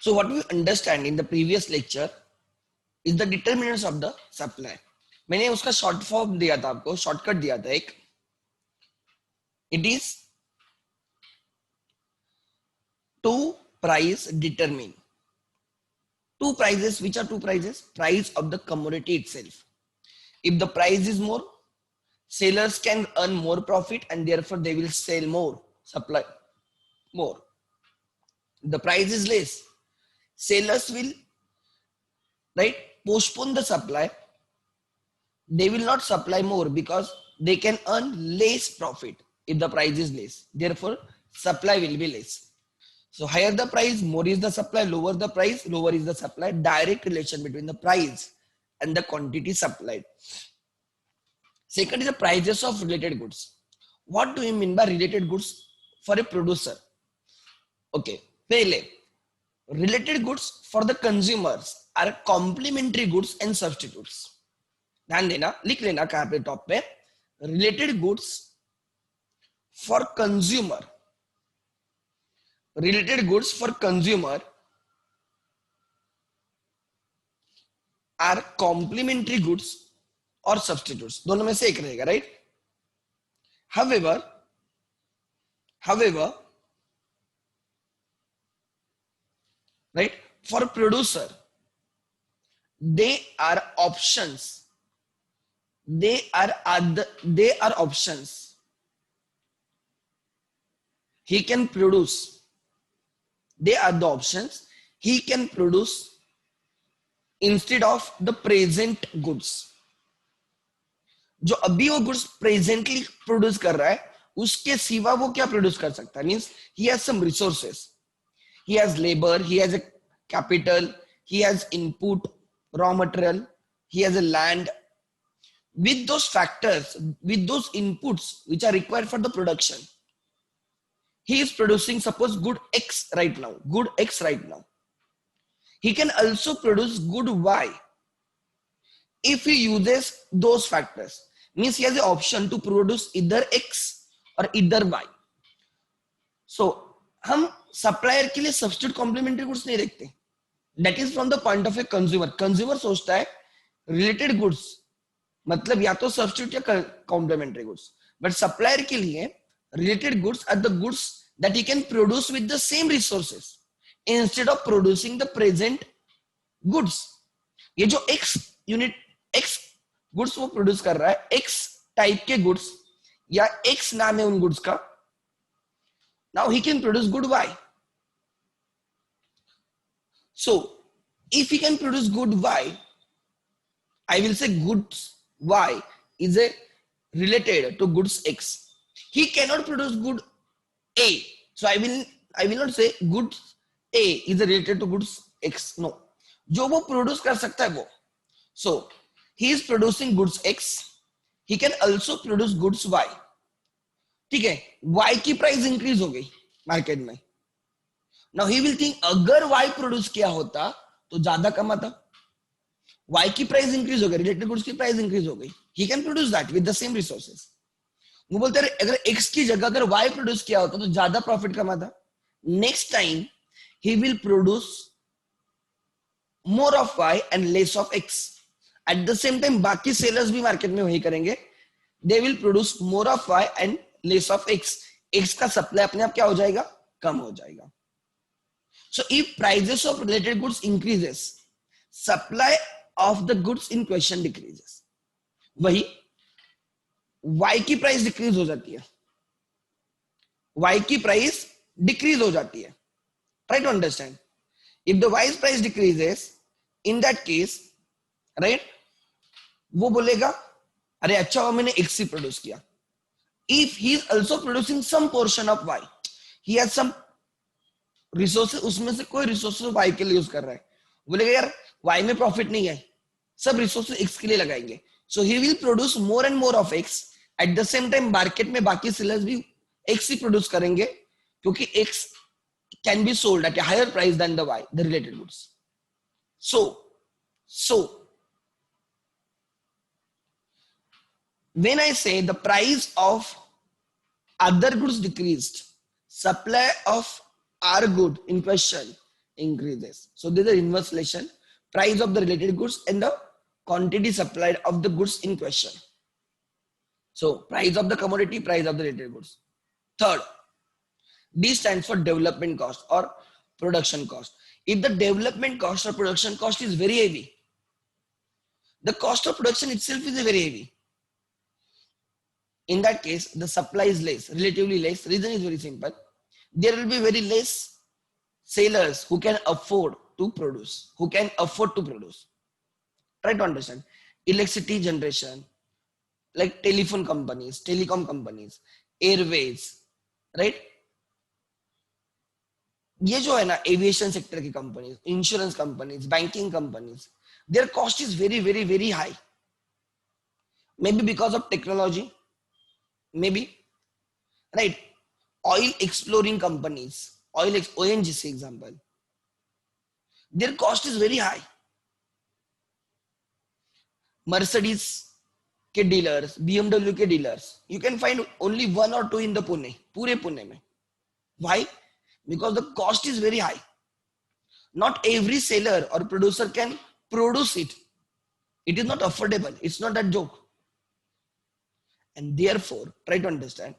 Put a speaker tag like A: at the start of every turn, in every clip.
A: So what we understand in the previous lecture is the determinants of the supply. मैंने उसका short form दिया था आपको, shortcut दिया था एक. It is to price determine. Two prices. Which are two prices? Price of the commodity itself. If the price is more, sellers can earn more profit and therefore they will sell more, supply more. The price is less, sellers will, right, postpone the supply. They will not supply more because they can earn less profit if the price is less. Therefore, supply will be less. So higher the price, more is the supply. Lower the price, lower is the supply. Direct relation between the price and the quantity supplied. Second is the prices of related goods. What do you mean by related goods for a producer? Okay, पहले related goods for the consumers are complementary goods and substitutes. ध्यान देना, लिख लेना कहां पे top पे, related goods for consumer, related goods for consumer are complementary goods और substitutes. दोनों में से एक रहेगा, right? However, right, for producer, they are options. They are options. He can produce. They are the options. He can produce instead of the present goods. जो अभी वो goods presently produce कर रहा है, उसके सिवा वो क्या प्रोड्यूस कर सकता है? Means he has some resources, he has labor, he has a capital, he has input, raw material, he has a land. With those factors, with those inputs which are required for the production, he is producing, suppose, good X right now, good X right now. He can also produce good Y if he uses those factors. Means he has the option to produce either X or either Y. So हम supplier के लिए substitute complementary goods नहीं देखते. That is from the point of a consumer. Consumer सोचता है related goods मतलब या तो सब्स्टिट्यूट या कॉम्प्लीमेंट्री गुड्स, बट सप्लायर के लिए related goods are the goods that he can produce with the same resources instead of producing the present goods. ये जो एक्स यूनिट एक्स गुड्स वो प्रोड्यूस कर रहा है, एक्स टाइप के गुड्स या एक्स नाम है उन गुड्स का, now he can produce good Y. So if he can produce good Y, I will say goods Y is a related to goods X. He cannot produce good A, so I will not say goods A is related to goods X. No, जो वो produce कर सकता है वो. So he is producing goods X, he can also produce goods Y. ठीक है, Y की price increase हो गई मार्केट में. नाउ ही विल थिंक अगर Y प्रोड्यूस किया होता तो ज्यादा कमाता. Y की प्राइस इंक्रीज हो गई, रिलेटेड गुड्स की प्राइस इंक्रीज हो गई, ही can produce that with the same resources. वो बोलते हैं अगर X की जगह अगर Y प्रोड्यूस किया होता तो ज्यादा प्रॉफिट कमाता. Next time he will produce more of Y and less of X. At the same time बाकी सेलर्स भी मार्केट में वही करेंगे, they will produce more of Y and less of X. X का सप्लाई अपने आप क्या हो जाएगा? कम हो जाएगा. So if prices of related goods increases, supply of the goods in question decreases. वही Y की प्राइस डिक्रीज हो जाती है, Y की प्राइस डिक्रीज हो जाती है. Try to understand. If the Y's price decreases, in that case, right, वो बोलेगा अरे अच्छा हुआ मैंने X ही प्रोड्यूस किया. If he is also producing some portion of Y, he has some resources, उसमें से कोई resources Y के लिए यूज कर रहा है, बोलेगा यार Y में प्रॉफिट नहीं है, सब रिसोर्सेज X के लिए लगाएंगे. So he will produce more and more of X. At the same time market में बाकी सेलर्स भी X ही प्रोड्यूस करेंगे क्योंकि X can be sold at a higher price than the Y, the related goods. So when I say the price of other goods decreased, supply of our good in question increases. So there is an inverse relation, price of the related goods and the quantity supplied of the goods in question. So price of the commodity, price of the related goods. Third, D stands for development cost or production cost. If the development cost or production cost is very heavy, the cost of production itself is very heavy. In that case, the supply is less, relatively less. Reason is very simple. There will be very less sellers who can afford to produce, Try to understand. Electricity generation, like telephone companies, telecom companies, airways, right? ये जो है ना aviation sector की companies, insurance companies, banking companies, there cost is very very very high. May be because of technology, may be, right. Oil exploring companies, ONGC example, there cost is very high. Mercedes के dealers, BMW के dealers, you can find only 1 or 2 in the Pune, पूरे पुणे में. Why? Because the cost is very high. Not every seller or producer can produce it. It is not affordable. It's not that joke. And therefore, try to understand,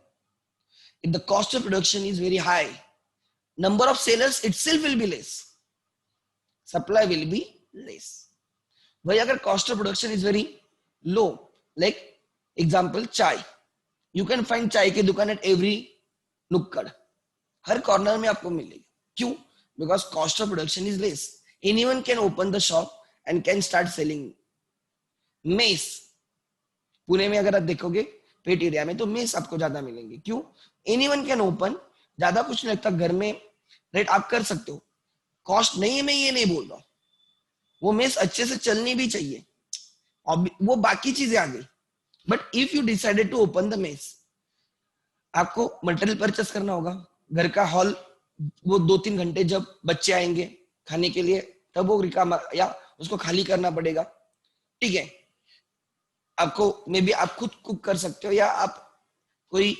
A: if the cost of production is very high, number of sellers itself will be less. Supply will be less. Why agar cost of production is very low, like example chai, you can find chai की दुकान at every nukkad. Her corner में आपको मिलेगी. क्यों? Because cost of production is less. Anyone can open the shop and can start selling. Mess, Pune में अगर आप देखोगे पेट एरिया में, तो मेस आपको ज्यादा मिलेंगे. क्यों? एनीवन कैन ओपन, ज्यादा कुछ नहीं लगता घर में, राइट? आप कर सकते हो. कॉस्ट नहीं है, मैं ये नहीं बोल रहा हूं. वो मेस अच्छे से चलनी भी चाहिए, वो बाकी चीजें आ गई. But if you decided to open the mess, आपको मटेरियल परचेस करना होगा, घर का हॉल, वो 2-3 घंटे जब बच्चे आएंगे खाने के लिए, तब वो रिकामा या उसको खाली करना पड़ेगा. ठीक है, आपको मे बी आप खुद कुक कर सकते हो या आप कोई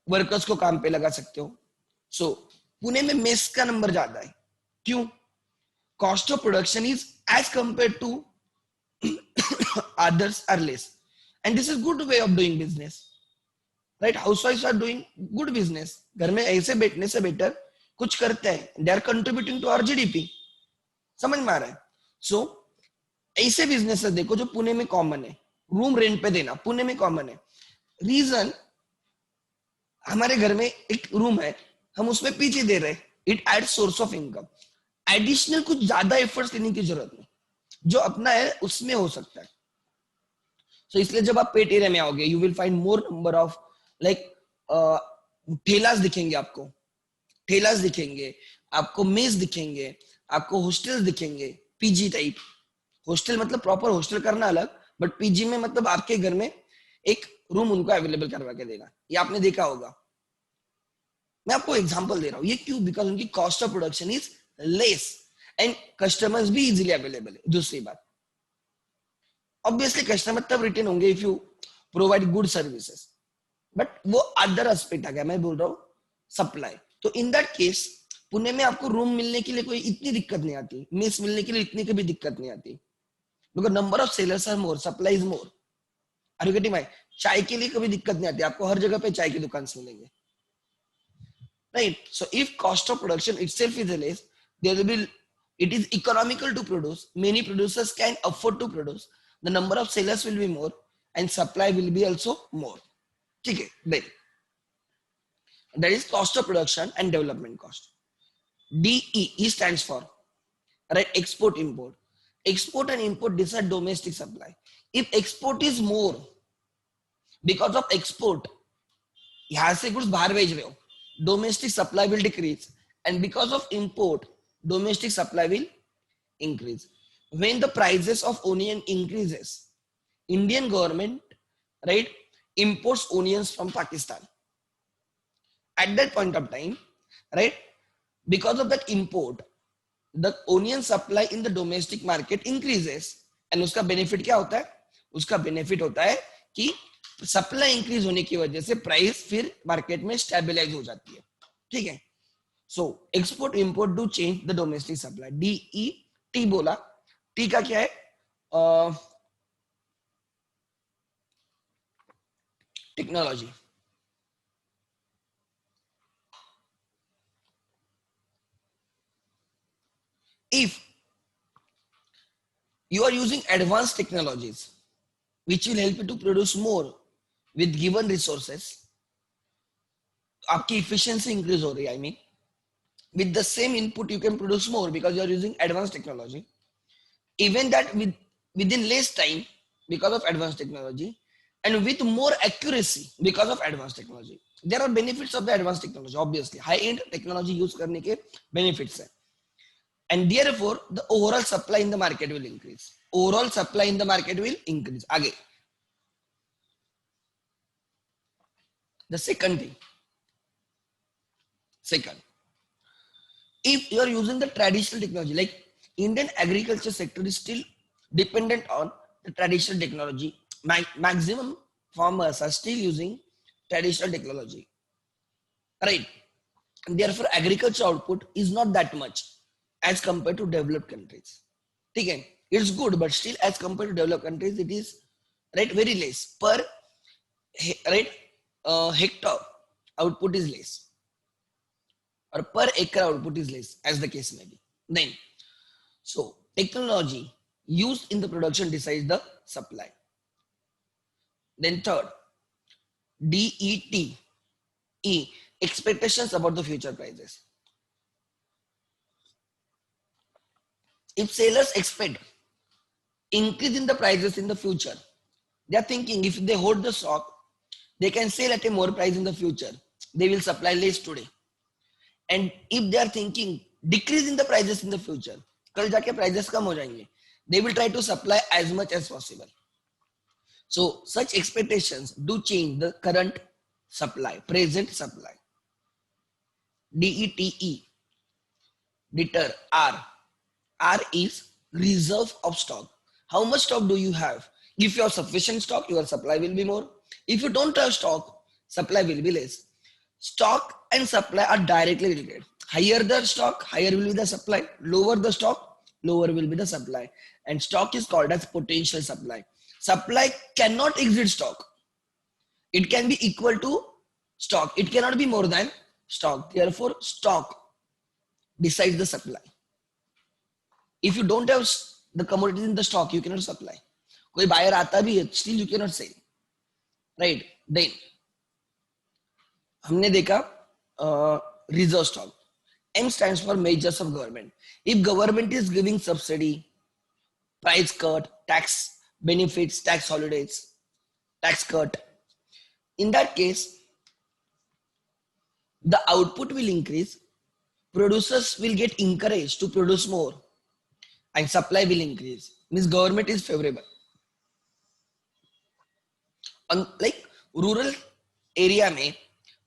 A: वर्कर्स को काम पे लगा सकते हो. सो पुणे में मेस का नंबर ज्यादा है. क्यों? Cost of production is as compare to others are less, and this is good way of doing business, right? हाउसवाइफ्स आर डूइंग गुड बिजनेस. घर में ऐसे बैठने से बेटर कुछ करते हैं. They are contributing to our GDP. समझ में आ रहा है? सो ऐसे बिजनेस देखो जो पुणे में कॉमन है. रूम रेंट पे देना पुणे में कॉमन है. रीजन, हमारे घर में एक रूम है, हम उसमें PG दे रहे, it add source of income. Additional कुछ ज्यादा एफर्ट्स लेने की जरूरत नहीं, जो अपना है उसमें हो सकता है. सो इसलिए जब आप पेट एरिया में आओगे, you will find more number of like ठेलास दिखेंगे, आपको मेस दिखेंगे, आपको हॉस्टल्स दिखेंगे, PG टाइप. हॉस्टल मतलब प्रॉपर हॉस्टल करना अलग, बट PG में मतलब आपके घर में एक रूम उनको अवेलेबल करवा के देना. ये आपने देखा होगा. मैं आपको एग्जांपल दे रहा हूं. ये क्यों? बिकॉज उनकी cost of production is less and customers भी इजीली अवेलेबल है. दूसरी बात, ऑब्वियसली कस्टमर तब रिटेन होंगे if you provide good services, but वो अदर एस्पेक्ट आ गया. मैं बोल रहा हूँ सप्लाई. तो इन दैट केस पुणे में आपको रूम मिलने के लिए कोई इतनी दिक्कत नहीं आती, मेस मिलने के लिए इतनी कभी दिक्कत नहीं आती, because number of sellers are more, supply is more. Are you getting my? चाय के लिए कभी दिक्कत नहीं आती, आपको हर जगह पे चाय की दुकान मिलेंगे, right? So if cost of production itself is less, there will be, it is economical to produce, many producers can afford to produce, the number of sellers will be more and supply will be also more. ठीक है, then that is cost of production and development cost. DE stands for, right, export import. Export and import decide domestic supply. If export is more, because of export यहाँ से कुछ बाहर भेज रहे हो, domestic supply will decrease, and because of import domestic supply will increase. When the prices of onion increases, Indian government, right, imports onions from Pakistan. At that point of time, right, because of that import, the onion supply in the domestic market increases, and उसका benefit क्या होता है? उसका benefit होता है कि supply increase होने की वजह से price फिर market में stabilize हो जाती है. ठीक है? So export import do change the domestic supply. DET बोला. टी का क्या है? Technology. If you are using advanced technologies which will help you to produce more with given resources, आपकी efficiency increase हो रही है. I mean, with the same input you can produce more because you are using advanced technology. Even that within less time because of advanced technology, and with more accuracy because of advanced technology. There are benefits of the advanced technology. Obviously, high end technology use करने के benefits है. And therefore the overall supply in the market will increase. Overall supply in the market will increase. आगे the second thing. Second, if you are using the traditional technology, like Indian agriculture sector is still dependent on the traditional technology. Maximum farmers are still using traditional technology, right? And therefore agriculture output is not that much as compared to developed countries. Okay, it's good, but still as compared to developed countries, it is right very less per right hectare output is less, or per acre output is less, as the case may be. Then, so technology used in the production decides the supply. Then third, DET, expectations about the future prices. If sellers expect increase in the prices in the future, they are thinking if they hold the stock, they can sell at a more price in the future. They will supply less today. And if they are thinking decrease in the prices in the future, कल जाके prices कम हो जाएंगे, they will try to supply as much as possible. So such expectations do change the current supply, present supply. DETE, deter, R. R is reserve of stock. How much stock do you have? If you have sufficient stock, your supply will be more. If you don't have stock, supply will be less. Stock and supply are directly related. Higher the stock, higher will be the supply. Lower the stock, lower will be the supply. And stock is called as potential supply. Supply cannot exceed stock. It can be equal to stock. It cannot be more than stock. Therefore, stock decides the supply. If you don't have the commodities in the stock, you cannot supply. कोई buyer आता भी है, still you cannot sell. Right? Then हमने देखा reserve stock. M stands for measures of government. If government is giving subsidy, price cut, tax benefits, tax holidays, tax cut, in that case, the output will increase, producers will get encouraged to produce more, and supply will increase. Means government is favorable. Like rural area में,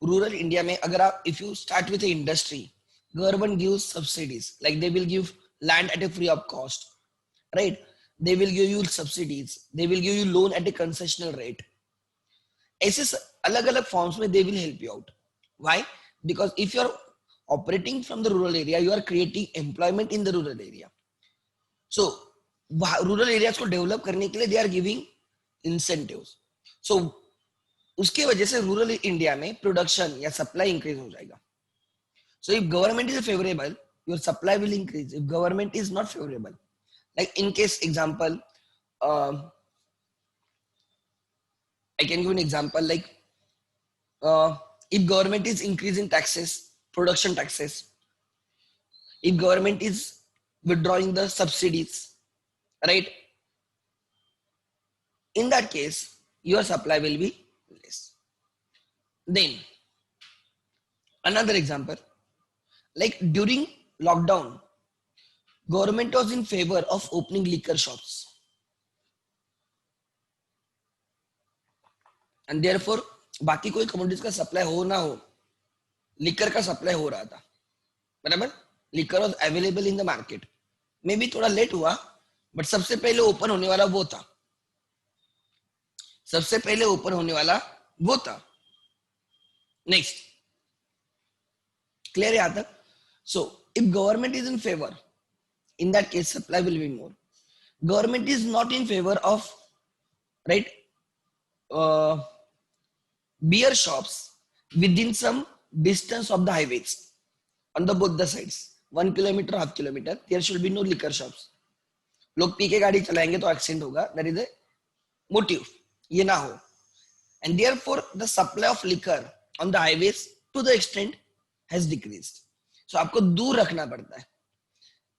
A: rural India में, अगर आप if you start with the industry, government gives subsidies. Like they will give land at a free of cost, right? They will give you subsidies. They will give you loan at a concessional rate. ऐसे अलग अलग forms में they will help you out. Why? Because if you are operating from the rural area, you are creating employment in the rural area. So rural areas को develop करने के लिए they are giving incentives. So उसके वजह से rural India में production या supply increase हो जाएगा. So if government is favorable, your supply will increase. If government is not favorable, like in case example, I can give an example like if government is increasing taxes, production taxes, if government is withdrawing the subsidies, right? In that case, your supply will be less. Then another example, like during lockdown, government was in favor of opening liquor shops. And therefore, बाकी कोई commodities का supply हो ना हो, liquor का supply हो रहा था, बराबर. Liquor was available in the market. मे भी थोड़ा लेट हुआ, बट सबसे पहले ओपन होने वाला वो था. सबसे पहले ओपन होने वाला वो था. नेक्स्ट, क्लियर है यहां तक? So if government is in favor, in that case supply will be more. Government is not in favor of, right, uh, beer shops within some distance of the highways on the both the sides, 1 kilometer, half kilometer, there should be no liquor shops. लोग P के गाड़ी चलाएंगे तो accident होगा, that is a motive, ये ना हो. And therefore the supply of liquor on the highways to the extent has decreased. So आपको दूर रखना पड़ता है.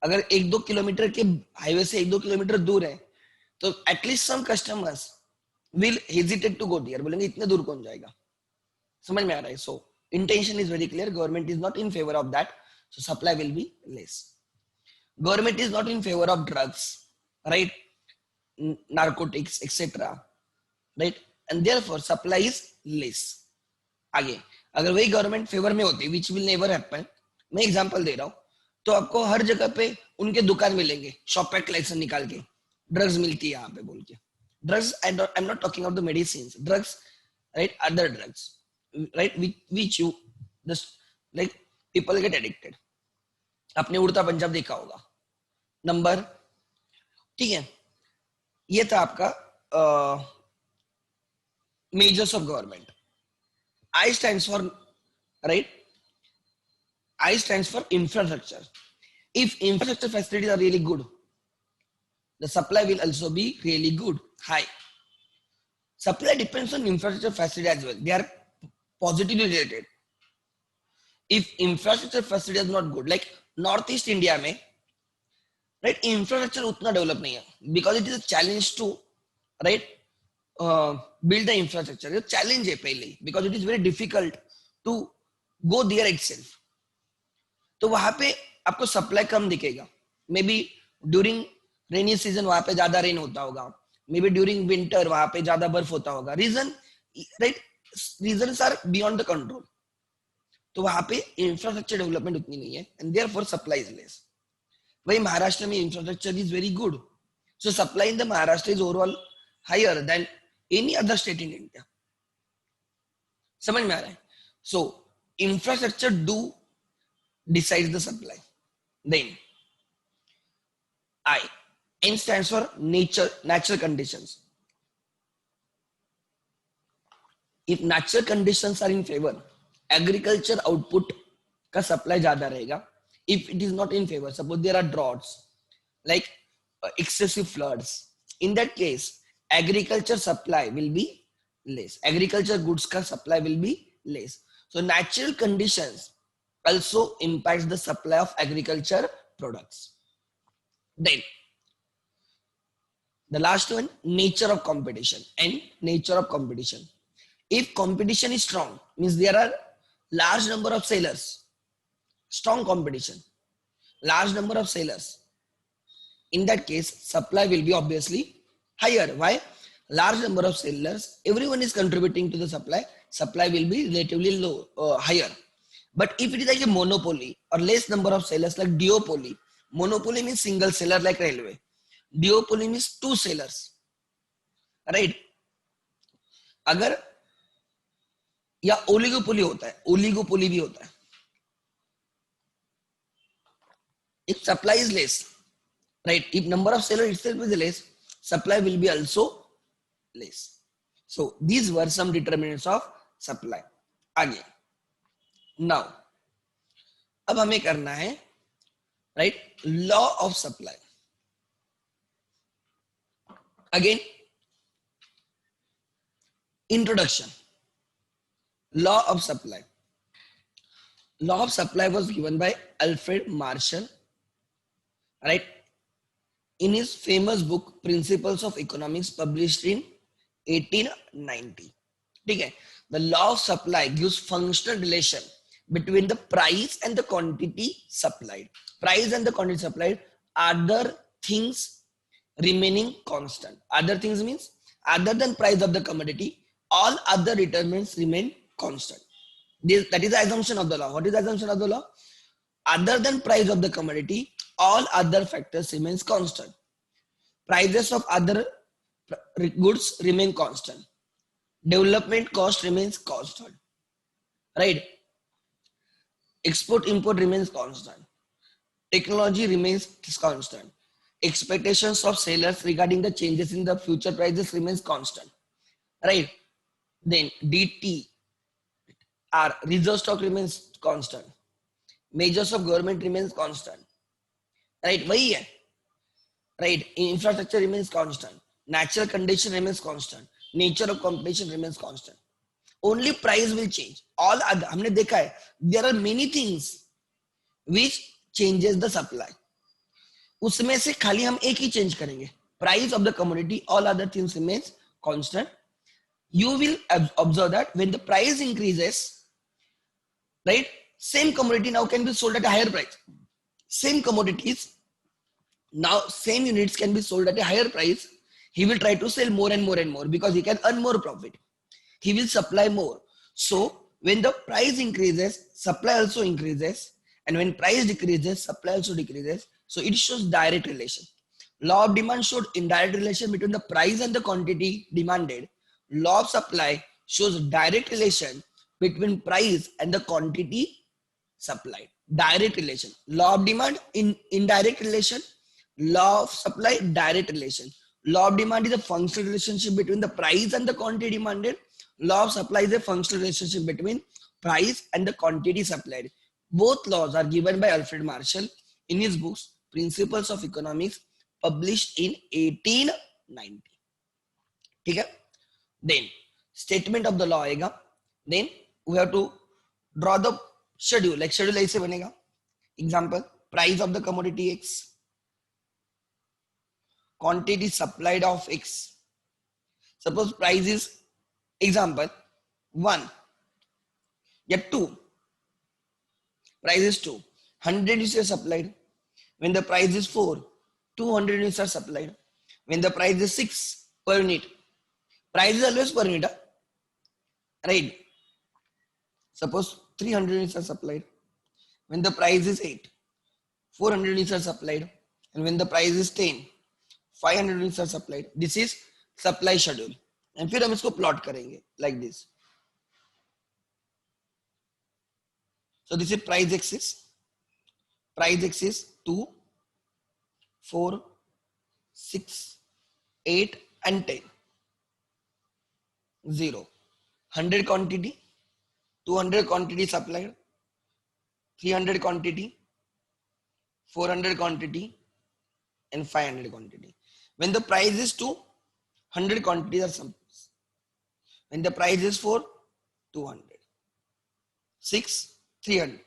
A: अगर 1-2 किलोमीटर के हाईवे से 1-2 किलोमीटर दूर है तो at least some customers will hesitate to go there, बोलेंगे इतने दूर कौन जाएगा. समझ में आ रहा है. So intention is very clear, government is not in favour of that, so supply will be less. Government is not in favour of drugs, right, narcotics etcetera, right, and therefore supply is less. आगे अगर वही government favour में होती, which will never happen, मैं example दे रहा हूं, तो आपको हर जगह पे उनके दुकान मिलेंगे, शॉप पे कलेक्शन निकाल के ड्रग्स मिलती है यहाँ पे बोल के. Drugs, I am not talking of the medicine, drugs, right, other drugs, right, which you just like people get addicted. आपने उड़ता पंजाब देखा होगा. नंबर, ठीक है, ये था आपका measures of government. I stands for, right, I stands for infrastructure. If infrastructure facilities are really good, the supply will also be really good, high. Supply depends on infrastructure facility as well, they are positively related. If infrastructure facility is not good, like northeast India में, right, infrastructure उतना develop नहीं है, because it is a challenge to, right, build the infrastructure. ये challenge है पहले, because it is very difficult to go there itself. तो वहां पे आपको सप्लाई कम दिखेगा. May be during rainy season वहां पे ज्यादा रेन होता होगा, मे बी ड्यूरिंग विंटर वहां पे ज्यादा बर्फ होता होगा. Reason, right, reasons are beyond the control. तो वहां पे इंफ्रास्ट्रक्चर डेवलपमेंट उतनी नहीं है, and therefore supply is less. वही महाराष्ट्र में infrastructure is very good, so supply in the Maharashtra is overall higher than any other state in India. समझ में आ रहा है. So infrastructure do decides the supply. Then I, N stands for natural conditions. If natural conditions are in favor, agriculture output का supply ज्यादा रहेगा. If it is not in favor, suppose there are droughts, like excessive floods, in that case agriculture supply will be less, agriculture goods का supply will be less. So natural conditions also impacts the supply of agriculture products. Then the last one, nature of competition and nature of competition. If competition is strong, means there are large number of sellers, strong competition, large number of sellers, in that case supply will be obviously higher. Why? Large number of sellers, everyone is contributing to the supply, supply will be relatively low, higher. But if it is like a monopoly or less number of sellers, like duopoly, monopoly means single seller like railway, duopoly means two sellers, right? अगर या oligopoly होता है, oligopoly भी होता है. If supply is less, right, if number of sellers itself is less, supply will be also less. So these were some determinants of supply. आगे now अब हमें करना है, right, law of supply. Again introduction. Law of supply. Law of supply was given by Alfred Marshall, right, in his famous book Principles of Economics, published in 1890. ठीक है. The law of supply gives functional relation between the price and the quantity supplied. Price and the quantity supplied, other things remaining constant. Other things means other than price of the commodity, all other determinants remain constant. That is the assumption of the law. What is the assumption of the law? Other than price of the commodity, all other factors remains constant. Prices of other goods remain constant. Development cost remains constant, right? export import remains constant, technology remains constant, expectations of sellers regarding the changes in the future prices remains constant, right? Then DT, our reserve stock remains constant, measures of government remains constant, right? वही है, right? Infrastructure remains constant, natural condition remains constant, nature of competition remains constant. Only price will change. All other, हमने देखा है, there are many things which changes the supply. उसमें से खाली हम एक ही चेंज करेंगे, price of the commodity, all other things remains constant. You will observe that when the price increases, right, same commodity now can be sold at a higher price. Same commodities, now same units can be sold at a higher price. He will try to sell more and more and more because he can earn more profit. He will supply more. So when the price increases, supply also increases, and when price decreases, supply also decreases. So it shows direct relation. Law of demand showed indirect relation between the price and the quantity demanded. Law of supply shows direct relation between price and the quantity supplied. Direct relation. Law of demand in indirect relation. Law of supply direct relation. Law of demand is a functional relationship between the price and the quantity demanded. Law of supply is a functional relationship between price and the quantity supplied. Both laws are given by Alfred Marshall in his books Principles of Economics, published in 1890. ठीक है? Then statement of the law आएगा. Then we have to draw the schedule. Like schedule ऐसे बनेगा. Example: price of the commodity X, quantity supplied of X. Suppose price is, example, 1, yeah, 2. Price is 2. 100 units are supplied. When the price is 4, 200 units are supplied. When the price is 6 per unit, price is always per unit, right? Suppose 300 units are supplied. When the price is 8, 400 units are supplied. And when the price is 10, 500 units are supplied. This is supply schedule. And फिर हम इसको plot करेंगे like this. So this is price axis. Price axis 2, 4, 6, 8 and 10. 0. 100 quantity, 200 quantity supplied, 300 quantity, 400 quantity and 500 quantity. When the price is 2, 100 quantities are supplied. When the price is 4, 200. 6, 300.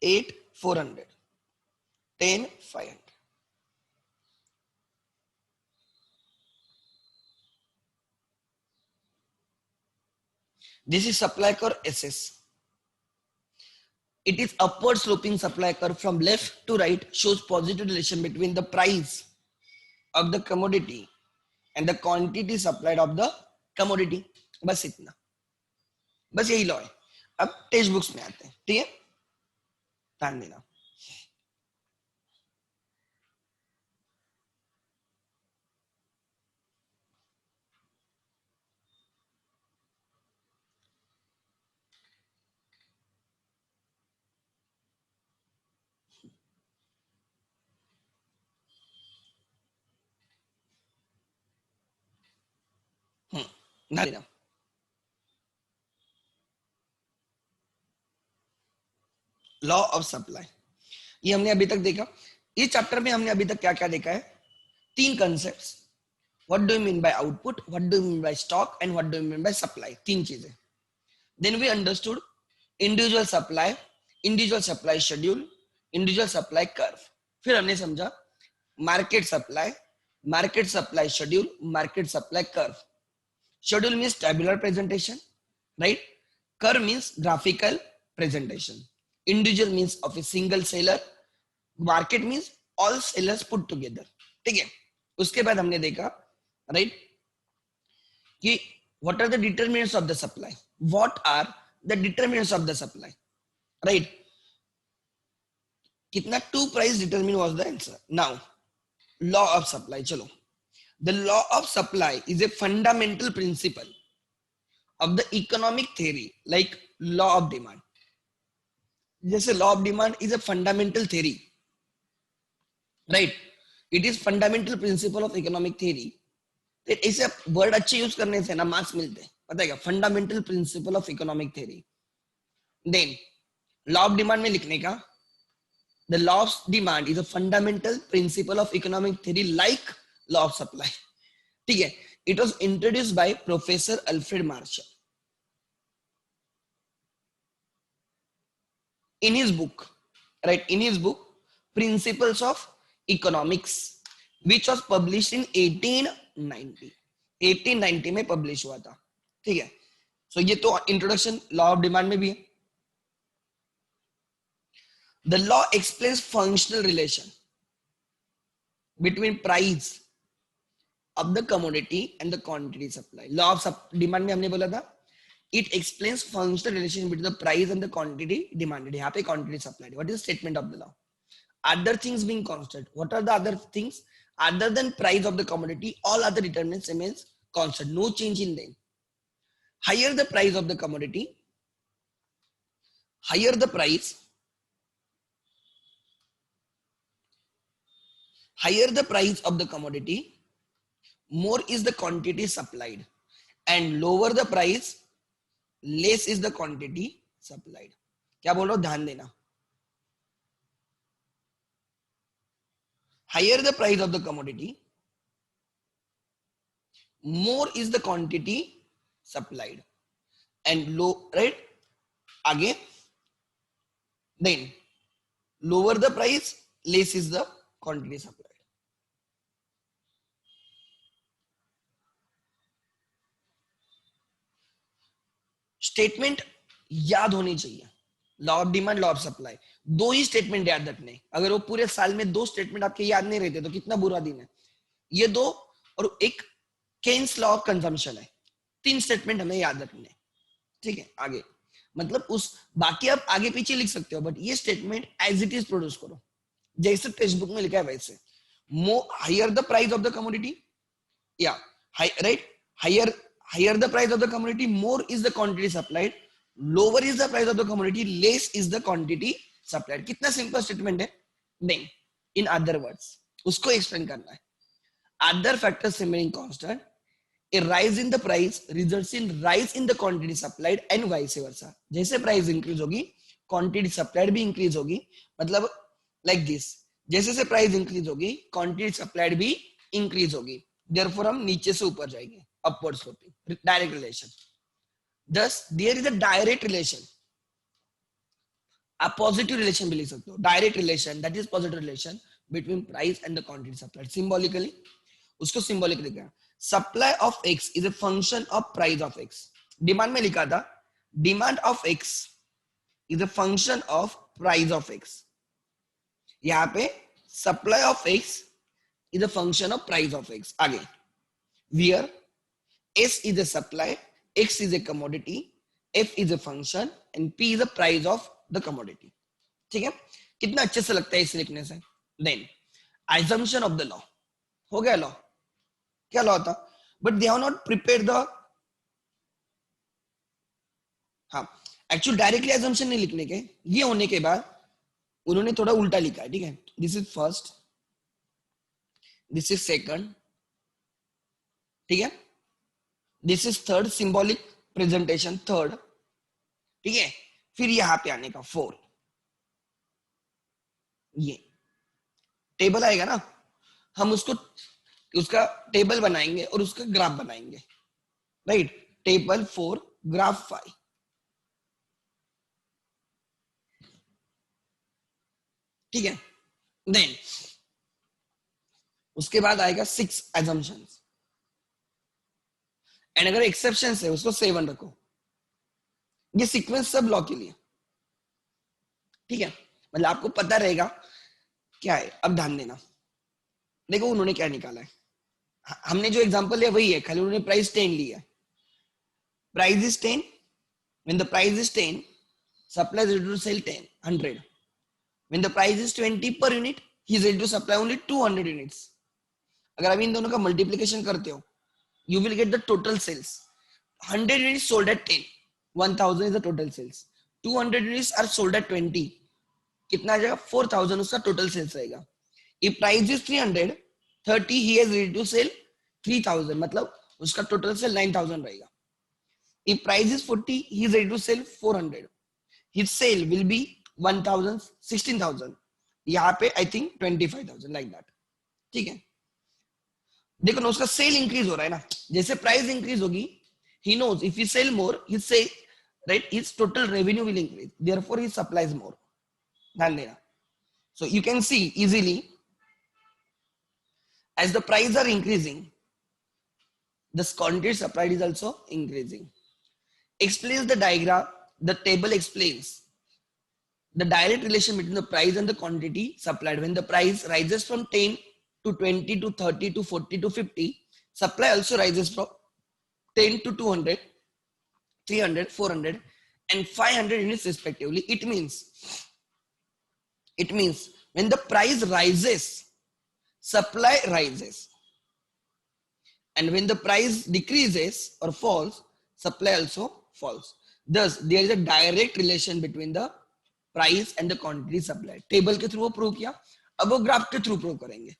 A: 8, 400. 10, 500. This is supply curve SS. It is upward sloping supply curve from left to right, shows positive relation between the price of the commodity and the quantity supplied of the commodity. बस इतना, बस यही law है. अब text books में आते हैं, ठीक है, ध्यान देना. ध्यान देना. लॉ ऑफ सप्लाई, ये हमने अभी तक देखा. इस चैप्टर में हमने अभी तक क्या क्या देखा है? 3 concepts. What do you mean by output, what do you mean by stock and what do you mean by supply. 3 चीजें. Then we understood individual supply schedule, individual supply curve. फिर हमने समझा market supply schedule, market supply curve. Schedule means tabular presentation, right? Curve means graphical presentation. Individual means of a single seller. Market means all sellers put together. ठीक है. उसके बाद हमने देखा, right, कि what are the determinants of the supply. What are the determinants of the supply, right? कितना 2 price determine was the answer. Now law of supply. चलो, the law of supply is a fundamental principle of the economic theory like law of demand. जैसे law of demand is a fundamental theory, right, it is fundamental principle of economic theory. ऐसे word अच्छे use करने से ना marks मिलते हैं, पता है क्या, fundamental principle of economic theory. Then law of demand में लिखने का, the law of demand is a fundamental principle of economic theory like law of supply, ठीक है। It was introduced by professor Alfred Marshall in his book, right, in his book Principles of Economics, which was published in 1890, 1890 में publish हुआ था, ठीक है। सो ये तो introduction law of demand में भी है। The law explains functional relation between price of the commodity and the quantity supply. Law of demand में हमने बोला था it explains functional relation between the price and the quantity demanded, यहाँ पे quantity supplied। what is the statement of the law? Other things being constant, what are the other things other than price of the commodity? All other determinants remains constant, no change in them. Higher the price of the commodity, higher the price, higher the price of the commodity, more is the quantity supplied, and lower the price, less is the quantity supplied। क्या बोल रहा हूं, ध्यान देना। higher the price of the commodity, more is the quantity supplied, and low, right, again, then lower the price, less is the quantity supplied। Statement याद होनी चाहिए, law of demand, law of supply, दो ही statement याद रखने। अगर वो पूरे साल में दो स्टेटमेंट आपके याद नहीं रहते तो कितना बुरा दिन है। ये दो और एक केन्स लॉ ऑफ कंजम्पशन है, तीन स्टेटमेंट हमें याद रखने, ठीक है। आगे मतलब उस बाकी आप आगे पीछे लिख सकते हो, बट ये statement as it is produce करो, जैसे टेक्स्ट बुक में लिखा है वैसे। Higher the price of the commodity, या right, higher the price of the commodity, more is the quantity supplied, lower is the price of the commodity, less is the quantity supplied। कितना simple statement है। नहीं, in other words उसको explain करना है। Other factors remaining constant, a rise in the price results in rise in the quantity supplied and vice versa। जैसे price increase होगी quantity supplied भी increase होगी, मतलब लाइक दिस, जैसे जैसे प्राइस इंक्रीज होगी क्वांटिटी सप्लाइड भी इंक्रीज होगी, देयरफॉर हम नीचे से ऊपर जाएंगे, upward sloping, direct relation। thus there is a direct relation, a positive relation भी लिख सकते हो, direct relation, that is positive relation between price and the quantity supplied। symbolically उसको symbolic लिखा, supply of x is a function of price of x। Demand में लिखा था demand of x is a function of price of x, यहाँ पे supply of x is a function of price of x। आगे where S is a supply, X is a commodity, F is a function and P is the price of the commodity। ठीक है, कितना अच्छे से लगता है इसे लिखने से। Then assumption of the law, हो गया लॉ, क्या लॉ था, but they have not prepare the, हाँ एक्चुअली डायरेक्टली assumption नहीं लिखने के, ये होने के बाद उन्होंने थोड़ा उल्टा लिखा है, ठीक है। This is first, this is second, ठीक है, this is third, symbolic presentation third, ठीक है। फिर यहां पे आने का फोर्थ, ये टेबल आएगा ना, हम उसको उसका टेबल बनाएंगे और उसका ग्राफ बनाएंगे, राइट, टेबल 4 ग्राफ 5, ठीक है। देन उसके बाद आएगा 6 assumptions, एंड अगर एक्सेप्शन है उसको 7 रखो। ये सीक्वेंस सब लॉ के लिए, ठीक है, मतलब आपको पता रहेगा क्या है। अब ध्यान देना, देखो उन्होंने क्या निकाला है, हमने जो एग्जांपल लिया वही है, खाली उन्होंने प्राइस 10 लिया है। Price is 10, when the price is 10, supply is ready to sell 10 100, when the price is 20 per unit, he is ready to supply only 200 units। अगर आप इन दोनों का मल्टीप्लिकेशन करते हो, you will get the total sales, 100 units sold at 10, 1000 is the total sales, 200 units are sold at 20, कितना आ जाएगा 4000 उसका total sales रहेगा. If price is 300, 30 he is ready to sell 3000, मतलब उसका टोटल सेल 9000 रहेगा. If price is 40, he is ready to sell 400. His sale will be 1000, 16000. यहाँ पे I think 25000 like that. ठीक है. देखो ना उसका सेल इंक्रीज हो रहा है ना, जैसे प्राइस इंक्रीज होगी he knows if he sell more his say right his total revenue will increase, therefore he supplies more. ध्यान देना. So you can see easily as the price are increasing, the quantity supplied is also increasing. Explains the diagram. The table explains the direct relation between the price and the quantity supplied. When the price rises from 10 to 20 to 30 to 40 to 50, supply also rises from 10 to 200, 300, 400 and 500 units respectively. It means when the price rises, supply rises, and when the price decreases or falls, supply also falls. Thus there is a direct relation between the price and the quantity supply. Table के through वो prove किया, अब वो graph के through prove करेंगे.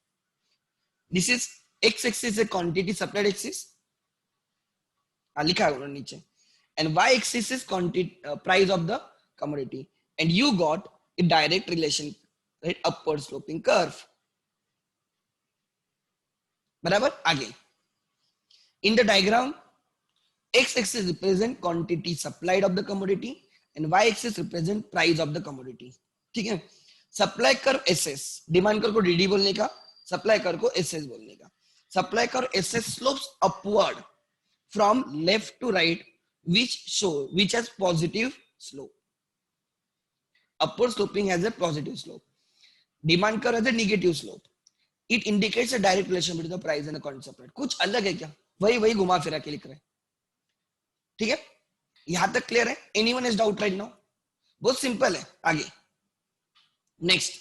A: This is X axis है quantity supplied axis, लिखा है उन्होंने नीचे, and Y axis is quantity price of the commodity, and you got a direct relation, right, upward sloping curve. बराबर. आगे in the diagram x axis represent quantity supplied of the commodity and y axis represent price of the commodity. ठीक है. Supply curve SS, demand curve को DD बोलने का, supply curve को SS बोलने का. Supply curve SS slopes upward from left to right which has positive slope. Upward sloping has a positive slope. Demand curve has a negative slope. It indicates a direct relation between the price and the quantity supplied. कुछ अलग है क्या? वही घुमा फिरा के लिख रहे हैं. ठीक है. यहां तक क्लियर है? Anyone is doubt right now? बहुत सिंपल है. आगे नेक्स्ट.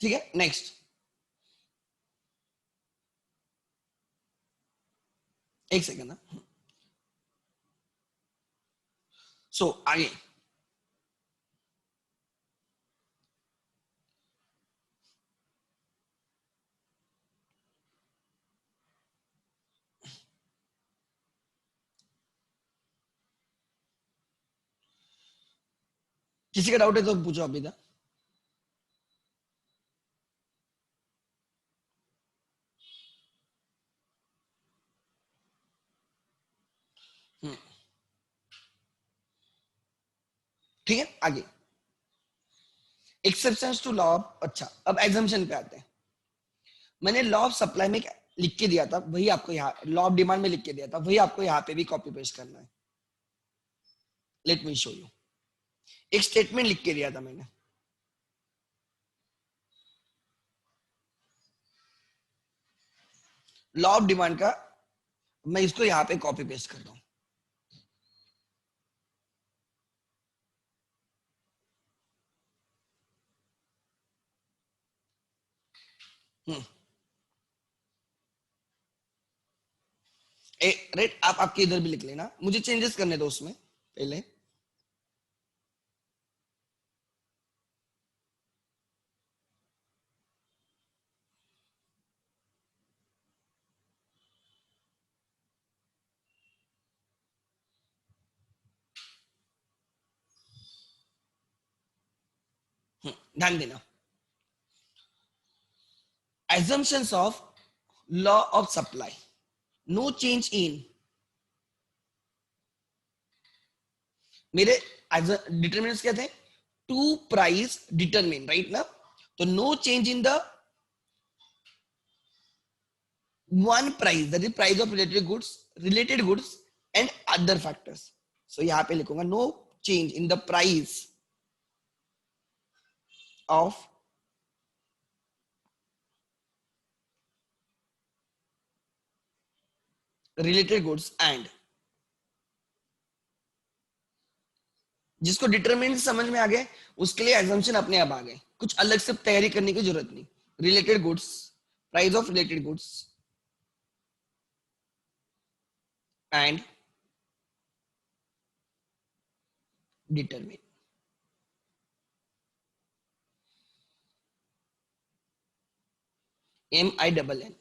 A: ठीक है. नेक्स्ट एक सेकंड ना. सो आगे किसी का डाउट है तो पूछो अभी तक. ठीक है. आगे एक्सेप्शंस टू लॉ. अच्छा अब एग्जम्पशन पे आते हैं. मैंने लॉ ऑफ सप्लाई में लिख के दिया था, वही आपको यहाँ लॉ ऑफ डिमांड में लिख के दिया था, वही आपको यहाँ पे भी कॉपी पेस्ट करना है. Let me show you. एक स्टेटमेंट लिख के दिया था मैंने. लॉ ऑफ डिमांड का मैं इसको यहाँ पे कॉपी पेस्ट कर रहा हूं. राइट. आप आपके इधर भी लिख लेना, मुझे चेंजेस करने दो उसमें पहले. ध्यान देना. assumptions of law of supply. No change in मेरे डिटर्मिनेंट्स क्या थे? टू प्राइस डिटरमिन, राइट ना. तो no change in the one price, that is price of related goods and other factors. So यहां पे लिखूंगा no change in the price of related goods and. जिसको determinant समझ में आ गए उसके लिए एजम्पशन अपने आप आ गए, कुछ अलग से तैयारी करने की जरूरत नहीं. Related goods, price of related goods and determine. MINN.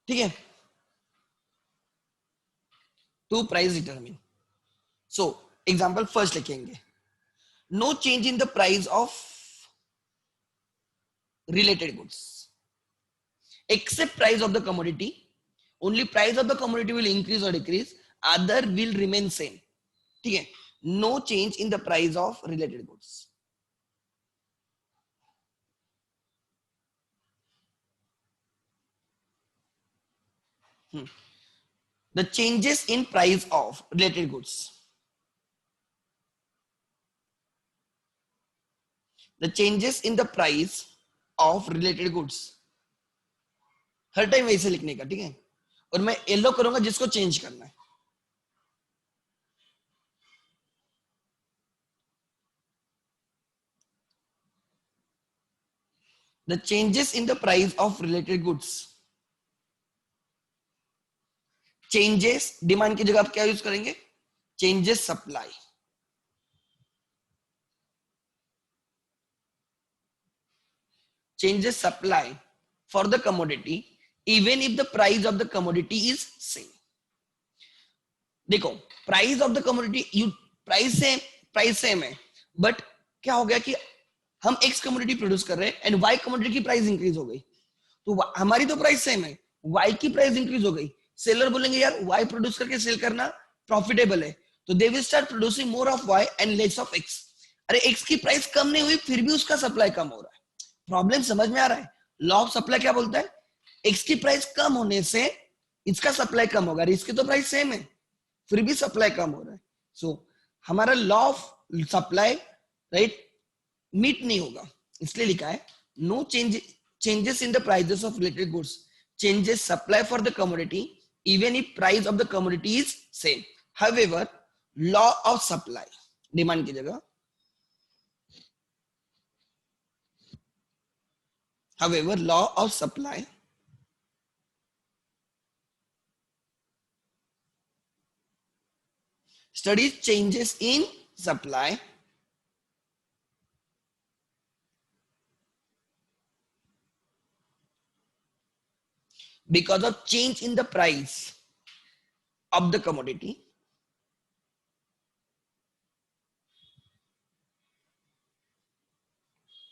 A: ठीक है, to price determine. So example first लिखेंगे, no change in the price of related goods except price of the commodity. Only price of the commodity will increase or decrease, other will remain same. ठीक है, no change in the price of related goods. The changes in price of related goods, the changes in the price of related goods, her time वैसे लिखने का. ठीक है, और मैं yellow करूंगा जिसको चेंज करना है. The changes in the price of related goods, changes demand की जगह आप क्या यूज करेंगे, changes supply. Changes supply for the commodity even if the price of the commodity is same. देखो, price of the commodity, you price same है, but क्या हो गया कि हम एक्स कमोडिटी प्रोड्यूस कर रहे हैं एंड वाई कमोडिटी की प्राइस इंक्रीज हो गई, तो हमारी तो प्राइस सेम है, वाई की प्राइस इंक्रीज हो गई. सेलर बोलेंगे यार वाई प्रोड्यूस करके सेल करना प्रॉफिटेबल है, तो they will start producing more of Y and less of X. अरे एक्स की प्राइस कम नहीं हुई फिर भी उसका सप्लाई कम हो रहा है. प्रॉब्लम समझ में आ रहा है? लॉ ऑफ सप्लाई क्या बोलता है, एक्स की प्राइस कम होने से इसका सप्लाई कम होगा, इसकी तो प्राइस सेम है फिर भी सप्लाई कम हो रहा है. सो हमारा law of supply right meet नहीं होगा, इसलिए लिखा है no changes in the prices of related goods, changes supply for the commodity even if price of the commodity is same. However, law of supply, demand की जगह, however law of supply studies changes in supply because of change in the price of the commodity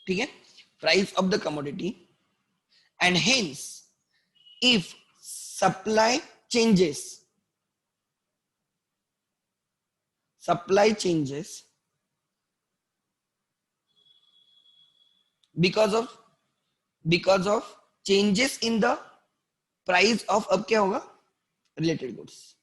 A: ठीक है, price of the commodity, and hence if supply changes because of changes in the price of, अब क्या होगा, related goods.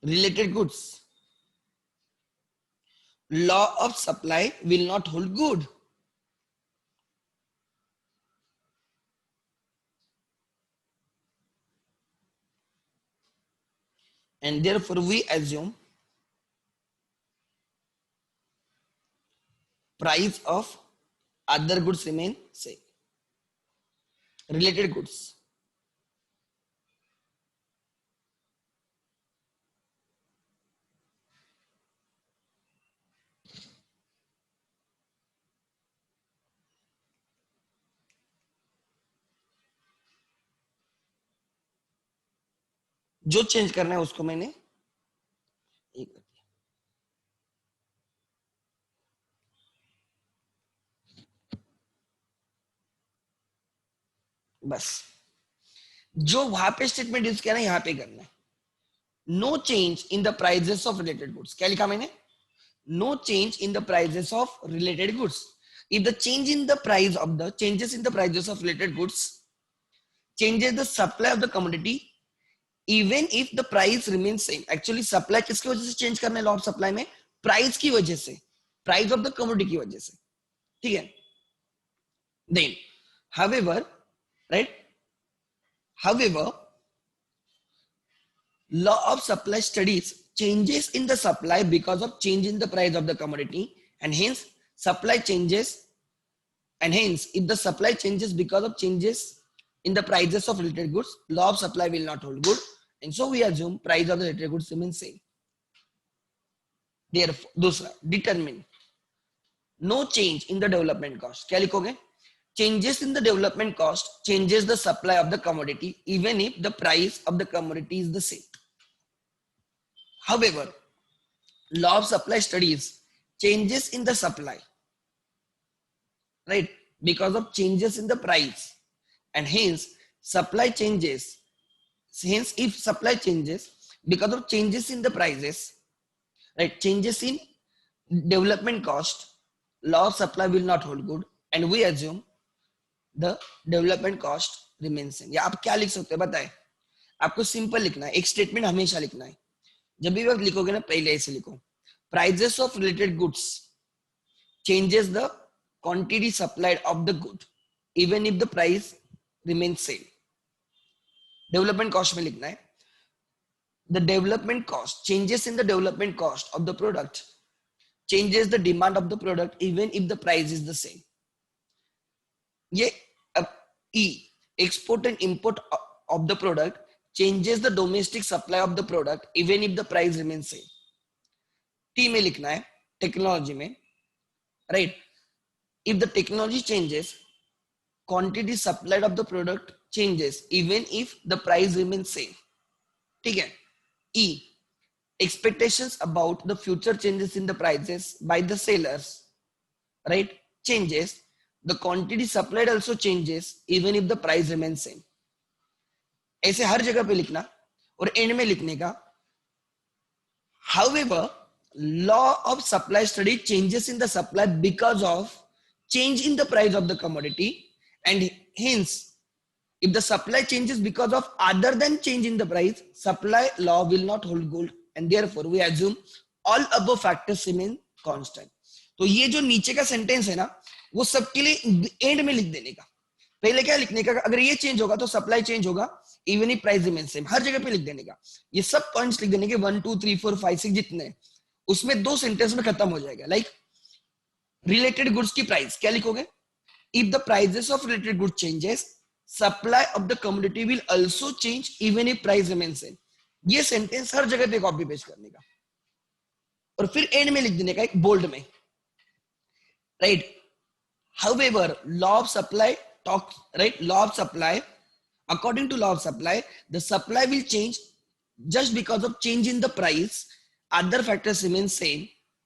A: Related goods, law of supply will not hold good. And therefore we assume price of other goods remain same. Related goods, जो change करना है उसको मैंने एक बस जो वहां पे स्टेटमेंट यूज किया ना यहां पे करना है. No change in the prices of related goods, क्या लिखा मैंने, no change in the prices of related goods. If the change in the price of the changes in the prices of related goods changes the supply of the commodity even if the price remains same. Actually supply किसकी वजह से change करना है law of supply में, price की वजह से, price of the commodity की वजह से. ठीक है, then however right, however law of supply studies changes in the supply because of change in the price of the commodity and hence supply changes, and hence if the supply changes because of changes in the prices of related goods, law of supply will not hold good, and so we assume price of the related goods remains same. Therefore दूसरा determine no change in the development cost. क्या लिखोगे? Changes in the development cost changes the supply of the commodity even if the price of the commodity is the same. However, law of supply studies changes in the supply, right, because of changes in the price, and hence supply changes. Hence if supply changes because of changes in the prices, right, changes in development cost, law of supply will not hold good, and we assume the development cost remains same. या आप क्या लिख सकते हो बताएं? आपको simple लिखना है, एक स्टेटमेंट हमेशा लिखना है। जब भी आप लिखोगे ना, पहले ऐसे लिखो, prices of related goods changes the quantity supplied of the good even if the price remains same. Development cost में लिखना है, the development cost changes in the development cost of the product changes the demand of the product even if the price is the same. ये अब E, export and import of the product changes the domestic supply of the product even if the price remains same. T में लिखना है technology में, right, if the technology changes, quantity supplied of the product changes even if the price remains same. ठीक है. E, expectations about the future changes in the prices by the sellers, right, changes, the quantity supplied also changes even if the price remains same. ऐसे हर जगह पे लिखना, और and में लिखने का, however law of supply study changes in the supply because of change in the price of the commodity, and hence if the supply changes because of other than change in the price, supply law will not hold good, and therefore we assume all above factors remain constant. तो ये जो नीचे का sentence है ना, वो सबके लिए एंड में लिख देने का। पहले क्या लिखने का, अगर ये चेंज होगा तो सप्लाई चेंज होगा even if price remain same, हर जगह पे लिख देने का। ये सब पॉइंट्स लिख देने के 1 2 3 4 5 6 जितने, उसमें दो सेंटेंस में खत्म हो जाएगा। लाइक रिलेटेड गुड्स की प्राइस क्या लिखोगे? If the prices of related good changes, supply of the commodity will also change even if price remain same. ये सेंटेंस हर जगह पे कॉपी पेस्ट करने का, और फिर एंड में लिख देने का एक बोल्ड में, right. However law of supply talks, right, law of supply, according to law of supply, the supply will change just because of change in the price, other factors remain same,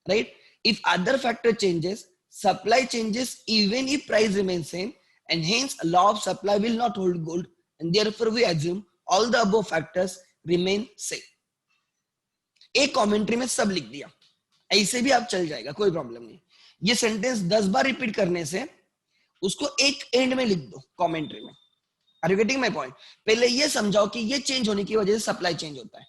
A: right. If other factor changes, supply changes even if price remains same, and hence law of supply will not hold good, and therefore we assume all the above factors remain same. एक commentary में सब लिख दिया, ऐसे भी आप चल जाएगा, कोई प्रॉब्लम नहीं। ये सेंटेंस 10 बार रिपीट करने से उसको एक एंड में लिख दो कमेंट्री में। Are you getting my point? पहले ये समझाओ कि ये चेंज होने की वजह से सप्लाई चेंज होता है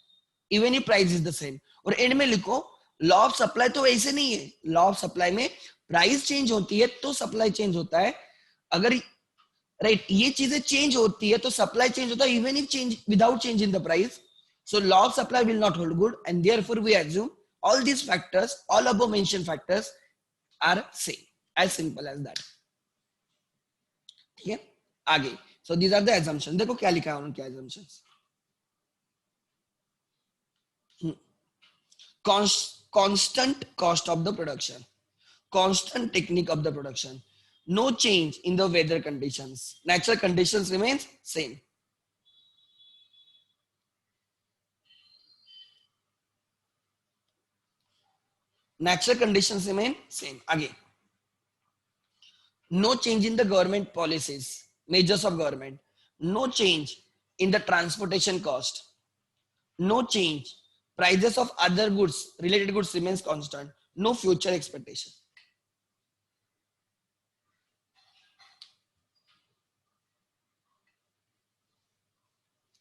A: even if price is the same, और एंड में लिखो लॉ ऑफ सप्लाई तो ऐसे नहीं है, लॉ ऑफ सप्लाई में प्राइस चेंज होती है तो सप्लाई चेंज होता है, अगर राइट ये चीजें चेंज होती है तो सप्लाई चेंज होता है even if change without change in the price. So law of supply will not hold good, and therefore we assume all these factors, all above mentioned factors are same, as simple as that. ठीक है, आगे। So these are the assumption. देखो क्या लिखा है उनके assumptions. Constant cost of the production, constant technique of the production, no change in the weather conditions, natural conditions remains same. Natural conditions remain same. Again, no change in the government policies, measures of government, no change in the transportation cost, no change, prices of other goods, related goods remains constant, no future expectation.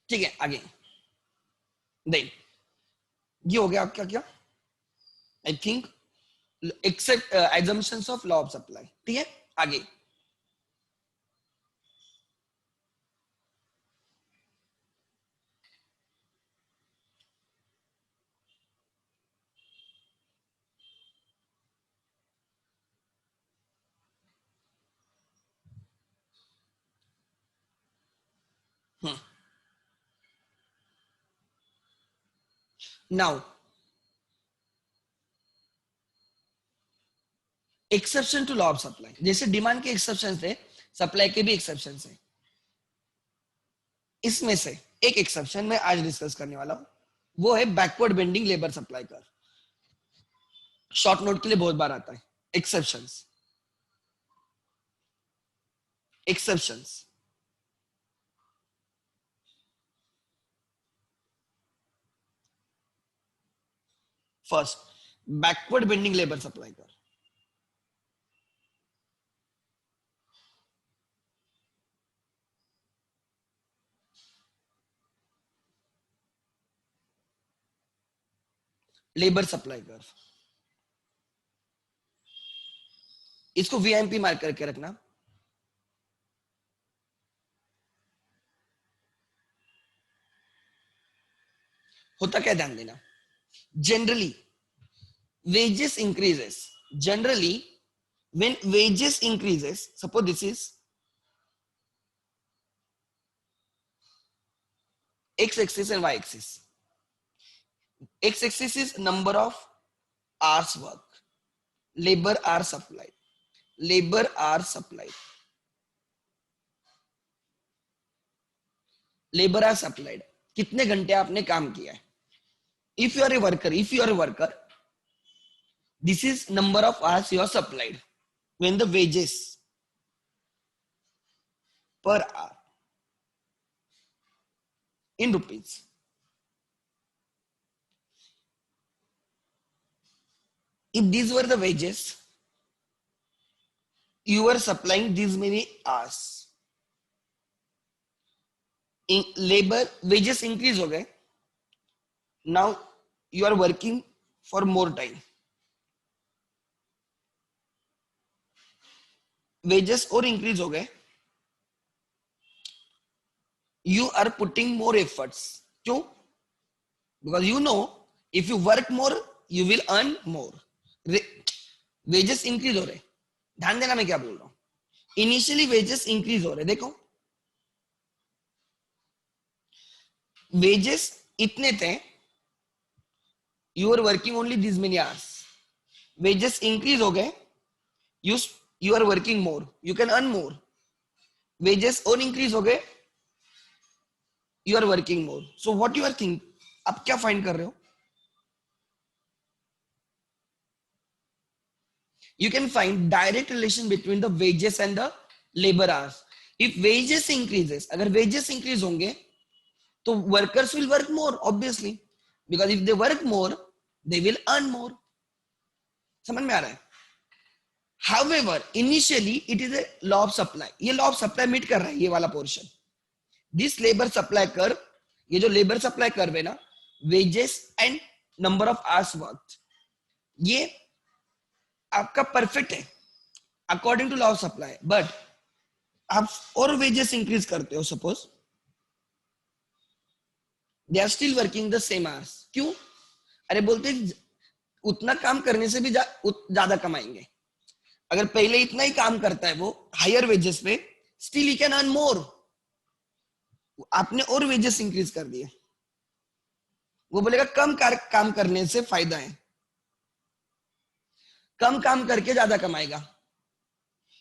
A: ठीक है, आगे then ये हो गया आपका क्या, I think except assumptions of law of supply. ठीक है, आगे now exception to law of supply, जैसे डिमांड के एक्सेप्शन थे, सप्लाई के भी एक्सेप्शन है। इसमें से एक एक्सेप्शन मैं आज डिस्कस करने वाला हूं, वो है बैकवर्ड बेंडिंग लेबर सप्लाई कर। शॉर्ट नोट के लिए बहुत बार आता है exceptions. Exceptions first, backward bending labour supply कर। लेबर सप्लाई कर, इसको वीएमपी मार्क करके रखना। होता क्या, ध्यान देना, generally wages increases, generally when wages increases, suppose this is x axis and y axis. X axis is number of hours work, labor hour supplied, labor hour supplied, labor hour supplied, कितने घंटे आपने काम किया है। if you are a worker, this is number of hours you are supplied when the wages per hour in rupees. If these were the wages, you were supplying these many hours. In labor wages increase हो गए, now you are working for more time. wages और increase हो गए, you are putting more efforts. क्यों? Because you know if you work more you will earn more. wages increase हो रहे, ध्यान देना मैं क्या बोल रहा हूं। इनिशियली wages increase हो रहे, देखो wages इतने थे, you are working only these many hours. wages increase हो गए, you are working more, you can earn more. wages और increase हो गए, you are working more. So what you are think, आप क्या फाइंड कर रहे हो? You can find direct relation between the wages and the labor hours. If wages increases, अगर wages increase होंगे तो workers will work more obviously, because if they work more they will earn more. समझ में आ रहा है? However, initially it is a law of supply. ये law of supply meet कर रहा है ये वाला portion. This labor supply curve, ये जो labor supply curve है ना, wages and number of hours worked, ये आपका परफेक्ट है according to law of supply. But आप और वेजेस इंक्रीज करते हो, suppose they are still working the same hours. क्यों? अरे बोलते उतना काम करने से भी ज्यादा कमाएंगे। अगर पहले इतना ही काम करता है वो हायर वेजेस पे, स्टिल ही कैन अर्न मोर। आपने और वेजेस इंक्रीज कर दिए, वो बोलेगा कम काम करने से फायदा है, कम काम करके ज्यादा कमाएगा।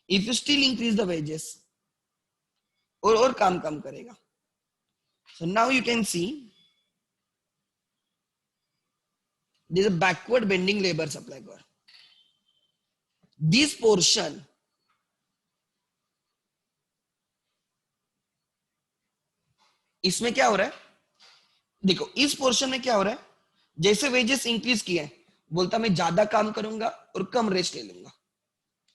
A: If you still increase the wages, और काम कम करेगा। So now you can see there is a backward bending labor supply curve. This portion इसमें क्या हो रहा है, देखो इस पोर्शन में क्या हो रहा है, जैसे वेजेस इंक्रीज किए बोलता मैं ज्यादा काम करूंगा और कम रेस्ट ले लूंगा,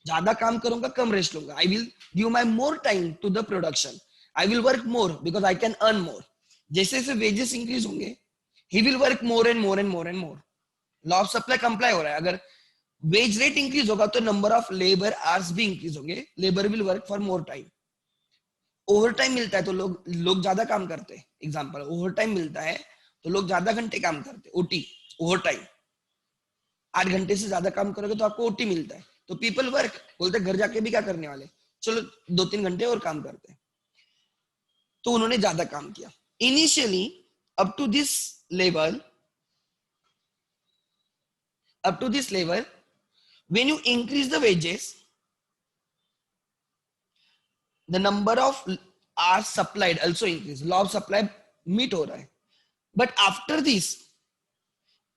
A: ज्यादा काम करूंगा कम रेस्ट लूंगा। I will give my more time to the production, I will work more because I can earn more. जैसे जैसे वेजेस इंक्रीज होंगे he will work more and more and more and more. Law of supply comply हो रहा है। अगर wage rate increase होगा तो number of labour hours भी इंक्रीज होंगे, labour will work for more time. Overtime मिलता है तो लोग ज्यादा काम करते हैं। एग्जांपल, ओवर टाइम मिलता है तो लोग ज्यादा घंटे काम करते हैं। ओटी, ओवर टाइम, 8 घंटे से ज्यादा काम करोगे तो आपको ओटी मिलता है, तो पीपल वर्क। बोलते घर जाके भी क्या करने वाले, चलो 2-3 घंटे और काम करते हैं। तो उन्होंने ज्यादा काम किया. Initially up to this level, when you increase the wages, the number of hours supplied also increase. Law of supply meet हो रहा है. But after this,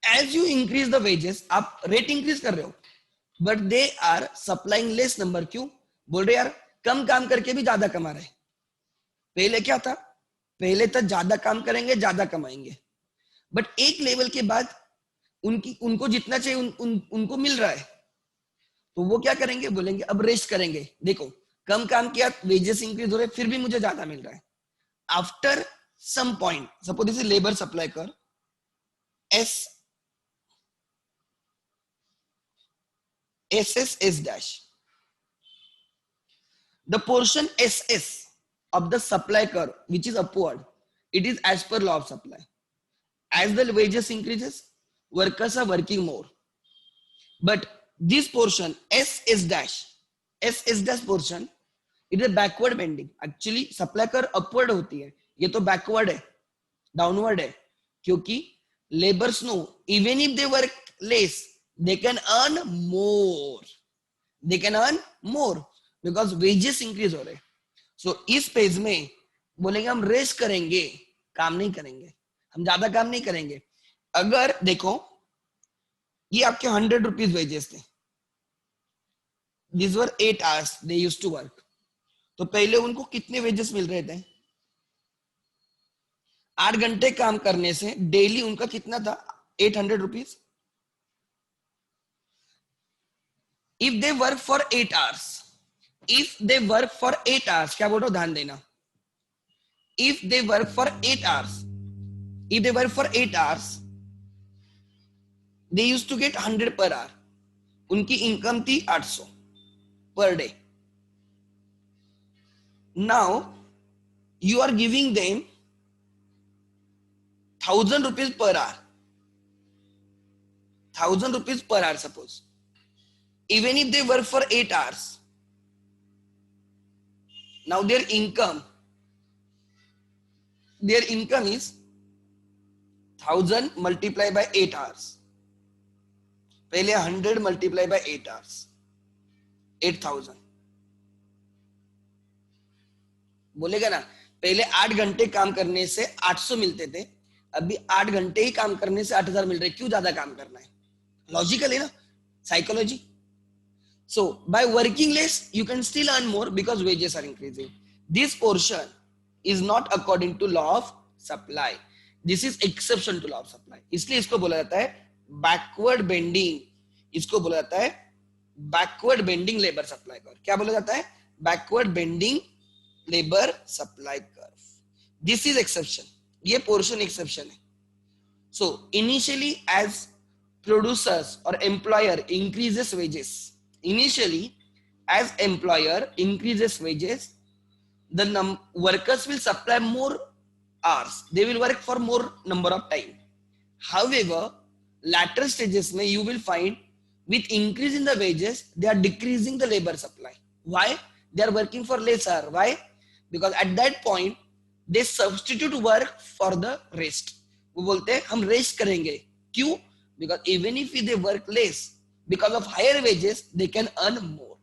A: as you increase the wages, आप rate increase कर रहे हो, but they are supplying less number. क्यों बोल रहे यार, कम काम करके भी ज्यादा कमा रहे. पहले क्या था, पहले तो ज्यादा काम करेंगे ज्यादा कमाएंगे, बट एक लेवल के बाद उनको जितना चाहिए उनको मिल रहा है, तो वो क्या करेंगे, बोलेंगे अब रेस्ट करेंगे. देखो कम काम किया, वेजेस इंक्रीज हो रहे, फिर भी मुझे ज्यादा मिल रहा है. After some point, suppose this is labour supply curve SS dash, the portion SS of the supply curve which is upward, it is as per law of supply. As the wages increases, workers are working more, but this portion SS dash portion, it is backward bending. Actually supply curve upward होती है, ये तो backward है, downward है, क्योंकि laborers know even if they work less they can earn more, because wages increase हो रहे. So इस पेज में बोलेंगे हम रेस्ट करेंगे, काम नहीं करेंगे, हम ज्यादा काम नहीं करेंगे. अगर देखो ये आपके 100 रुपीज वेजेस थे, these were 8 hours they used to work, तो पहले उनको कितने वेजेस मिल रहे थे, 8 घंटे काम करने से डेली उनका कितना था, 800 rupees. If they work for 8 hours, क्या बोल रहा हूं, ध्यान देना. If they work for 8 hours, they used to get 100 per hour. उनकी इनकम थी 800 per day. Now you are giving them 1000 rupees per hour. 1000 rupees per hour, suppose. Even if they work for 8 hours, now their income is 1000 multiplied by 8 hours. पहले 100 multiply by 8 hours, 8000. बोलेगा ना, पहले 8 घंटे काम करने से 800 मिलते थे, अभी 8 घंटे ही काम करने से 8000 मिल रहे. क्यों ज्यादा काम करना है, लॉजिकल है ना, psychology. So by working less you can still earn more because wages are increasing. This portion is not according to law of supply, this is exception to law of supply. इसलिए इसको बोला जाता है backward bending, इसको बोला जाता है backward bending labour supply curve. क्या बोला जाता है, backward bending labour supply curve. This is exception, ये पोर्शन एक्सेप्शन है. So initially as producers or employer increases wages, initially as employer increases wages, the workers will supply more hours, they will work for more number of time. However latter stages mein you will find with increase in the wages they are decreasing the labor supply. Why? They are working for less hour. Why? Because at that point they substitute work for the rest. वो बोलते हैं हम rest करेंगे. क्यों? Because even if they work less, because of higher wages they can earn more.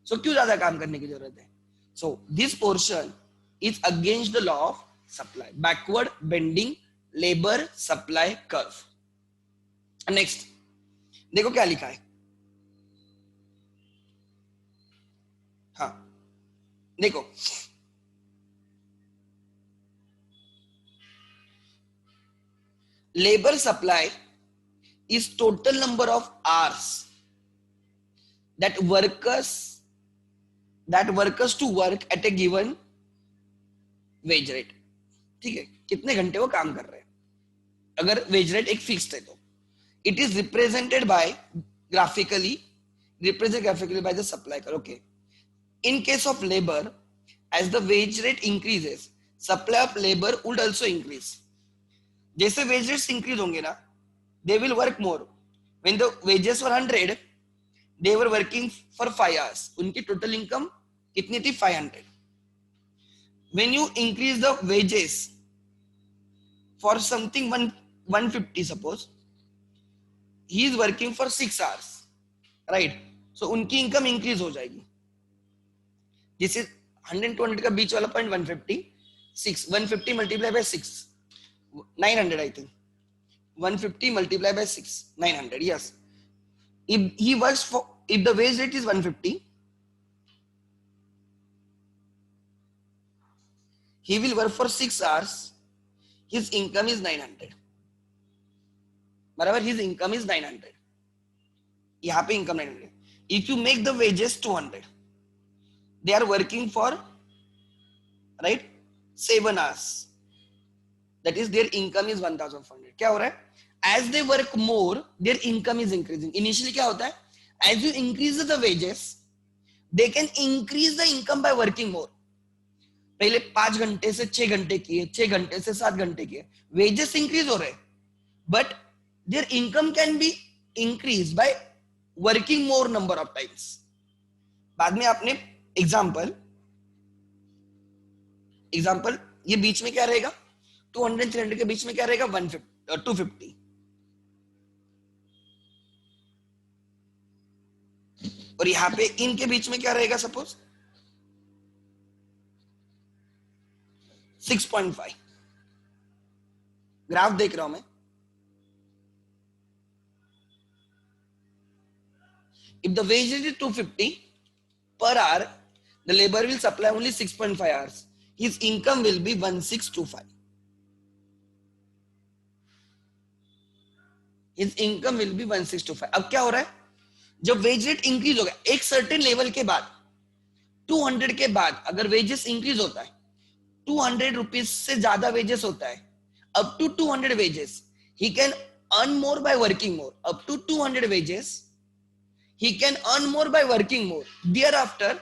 A: So क्यों ज्यादा काम करने की जरूरत है. So this portion is against the law of supply, backward bending labor supply curve. Next देखो क्या लिखा है. हाँ देखो, labor supply is total number of hours that workers to work at a given wage rate. ठीक है, कितने घंटे वो काम कर रहे हैं. अगर वेज रेट एक फिक्स्ड है तो it is represented by graphically by the supply curve. Okay, in case of labor, as the wage rate increases, supply of labor would also increase. जैसे वेज रेट्स इंक्रीज होंगे ना, they will work more. When the wages were 100, they were working for 5 hours. उनकी total income कितनी थी, 500. when you increase the wages for something 150, suppose he is working for 6 hours, right? So उनकी income increase हो जाएगी. This is 100 200 का बीच वाला point 150, 6 150 multiply by 6 900 I think. 150 multiplied by 6 900. Yes, if he works for, if the wage rate is 150, he will work for 6 hours, his income is 900. बराबर, his income is 900. यहाँ पे income 900. If you make the wages 200, they are working for, right, 7 hours, that is their income is 1400. क्या हो रहा है? As they work more, their income is increasing. Initially क्या होता है? As you increase the wages, they can increase the income by working more. पहले 5 घंटे से 6 घंटे किए, 6 घंटे से 7 घंटे किए, wages increase हो रहे, but their income can be increased by working more number of times. बाद में आपने एग्जाम्पल ये बीच में क्या रहेगा? 200 300 के बीच में क्या रहेगा? 250. और यहाँ पे इनके बीच में क्या रहेगा? सपोज 6.5. ग्राफ देख रहा हूं मैं. If the wage rate is 250 per hour, the labor will supply only 6.5 hours. His income will be 1625. His income will be 1625. अब क्या हो रहा है? जब वेज रेट इंक्रीज होगा एक सर्टेन लेवल के बाद, 200 के बाद अगर वेजेस इंक्रीज होता है, 200 रुपीज से ज्यादा वेजेस होता है, up to 200 wages, he can earn more by working more. Up to 200 wages, he can earn more by working more. Thereafter,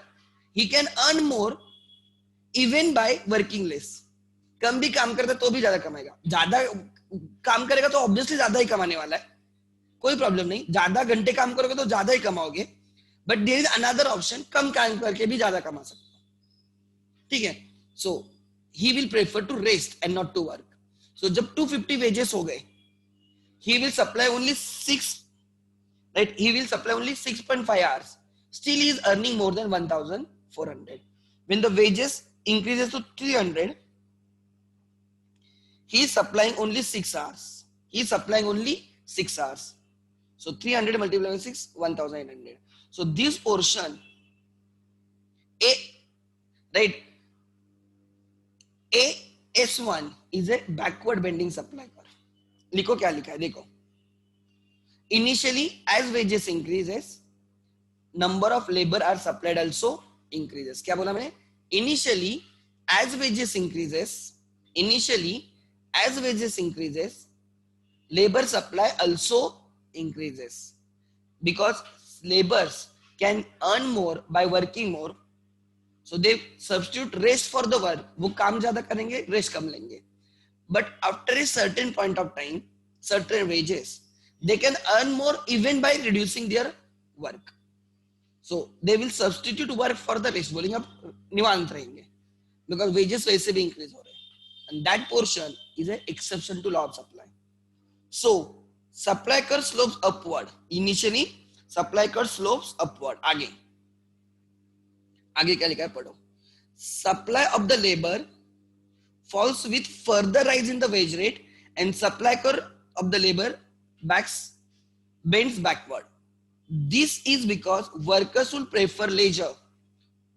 A: he can earn more even by working less. कम भी काम करता तो भी ज्यादा कमाएगा. ज्यादा काम करेगा तो ऑब्वियसली ज्यादा ही कमाने वाला है, कोई प्रॉब्लम नहीं. ज्यादा घंटे काम करोगे तो ज्यादा ही कमाओगे. But there is another option, कम काम करके भी ज्यादा कमा सकते हो. ठीक है. So he will prefer to rest and not to work. So जब 250 वेजेस हो गए, he will supply only 6, right? He will supply only 6.5 hours. Still he is earning more than 1400. When the wages increases to 300, he is supplying only 6 hours. He is supplying only 6 hours. So 300 multiplied by 6, 1800. So this portion, A, right? AS1 is a backward bending supply curve. लिखो क्या लिखा है, देखो. Initially, as wages increases, number of labor are supplied also increases. क्या बोला मैंने? Initially, as wages increases, labor supply also increases because laborers can earn more by working more. So they substitute rest for the work. वो काम ज्यादा करेंगे, rest कम लेंगे. But after a certain point of time, certain wages, they can earn more even by reducing their work. So they will substitute work for the rest. बोलेंगे अब निवांत रहेंगे because wages वैसे भी increase हो रहे हैं. And that portion is an exception to law of supply. So supply curve slopes upward. Initially supply curve slopes upward. आगे क्या लिखा है पढ़ो. Supply of the labor falls with further rise in the wage rate and supply curve of the labor bends backward. This is because workers will prefer leisure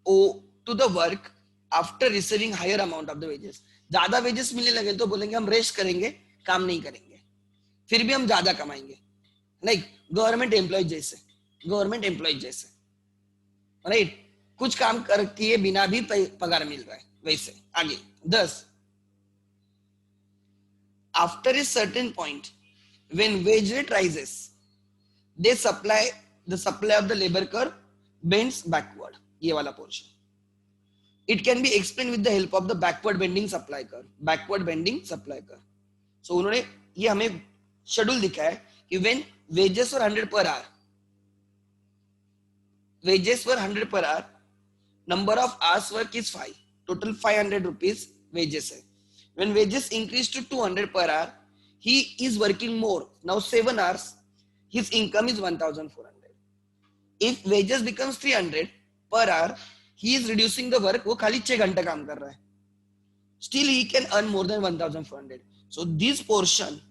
A: to the work after receiving higher amount of the wages. ज्यादा wages मिलने लगे तो बोलेंगे हम rest करेंगे, काम नहीं करेंगे, फिर भी हम ज्यादा कमाएंगे. लाइक गवर्नमेंट एम्प्लॉय जैसे, राइट? कुछ काम किए बिना भी पगार मिल रहा है वैसे. आगे 10. After a certain point, when wage rate rises, the supply of the labor curve bends backward. ये वाला portion. It can be explained with the help of the backward bending supply curve. So उन्होंने ये हमें schedule दिखा है कि when wages were 100 per hour, number of hours work is 5. Total 500 rupees wages है. When wages increase to 200 per hour, he is working more. Now 7 hours, his income is 1400. If wages becomes 300 per hour, he is reducing the work. वो खाली 6 घंटे काम कर रहा है. Still he can earn more than 1400. So this portion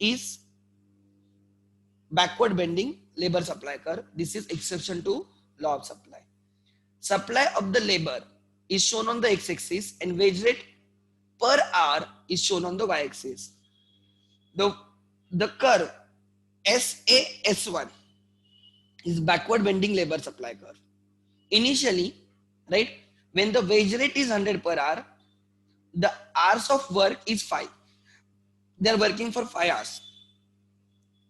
A: is backward bending labor supply curve. This is exception to law of supply. Supply of the labor is shown on the x-axis and wage rate per hour is shown on the y-axis. The curve SAS1 is backward bending labor supply curve. Initially, right, when the wage rate is 100 per hour, the hours of work is 5. They are working for 5 hours.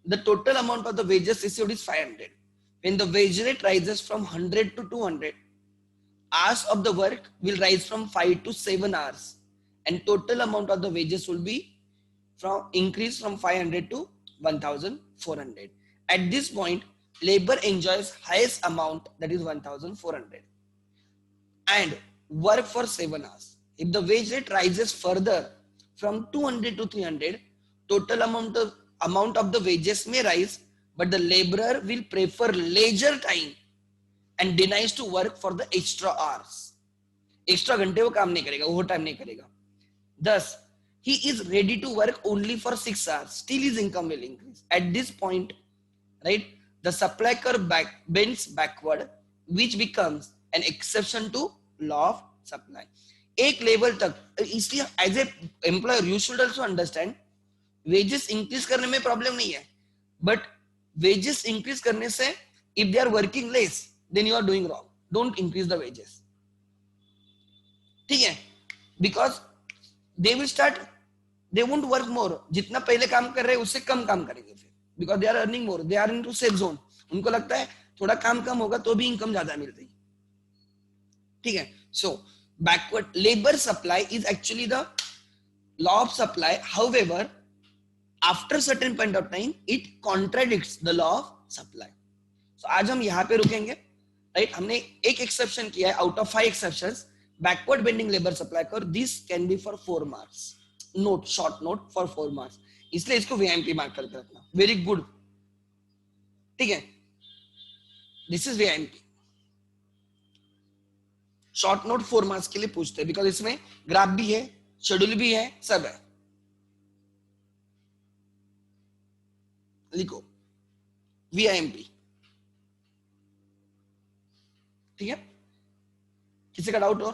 A: The total amount of the wages received is 500. When the wage rate rises from 100 to 200, hours of the work will rise from 5 to 7 hours, and total amount of the wages will be from increase from 500 to 1400. At this point, labor enjoys highest amount, that is 1400, and work for 7 hours. If the wage rate rises further from 200 to 300, total amount of the wages may rise, but the laborer will prefer leisure time and denies to work for the extra hours. Extra घंटे वो काम नहीं करेगा, over time नहीं करेगा. Thus, he is ready to work only for 6 hours. Still his income will increase. At this point, right, the supply curve bends backward, which becomes an exception to law of supply. एक level तक, इसलिए as a employer you should also understand, wages increase करने में problem नहीं है, but wages increase करने से if they are working less then you are doing wrong. Don't increase the wages. ठीक है, because they will start, they won't work more. जितना पहले काम कर रहे हैं उससे कम काम करेंगे फिर, because they are earning more, they are into safe zone. उनको लगता है थोड़ा काम कम होगा तो भी इनकम ज्यादा मिल रही. ठीक है. सो backward labor supply is actually the law of supply. However, after certain point of time it contradicts the law of supply. So आज हम यहाँ पे रुकेंगे. राइट, हमने एक एक्सेप्शन किया है out of 5 exceptions. Backward bending labour supply curve, this can be for 4 marks. Note, short note for 4 marks, इसलिए इसको VIMP मार्क करके रखना. Very good. ठीक है, this is VIMP. Short note 4 marks के लिए पूछते हैं, बिकॉज इसमें ग्राफ भी है, शेड्यूल भी है, सब है. लिखो VIMP. ठीक है, किसी का डाउट और?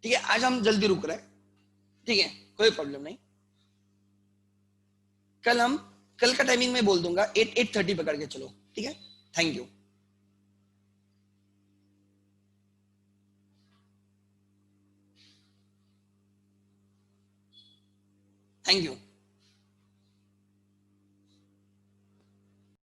A: ठीक है, आज हम जल्दी रुक रहे हैं. ठीक है, कोई प्रॉब्लम नहीं. कल का टाइमिंग में बोल दूंगा, 8:30 पकड़ के चलो. ठीक है, थैंक यू. Thank you.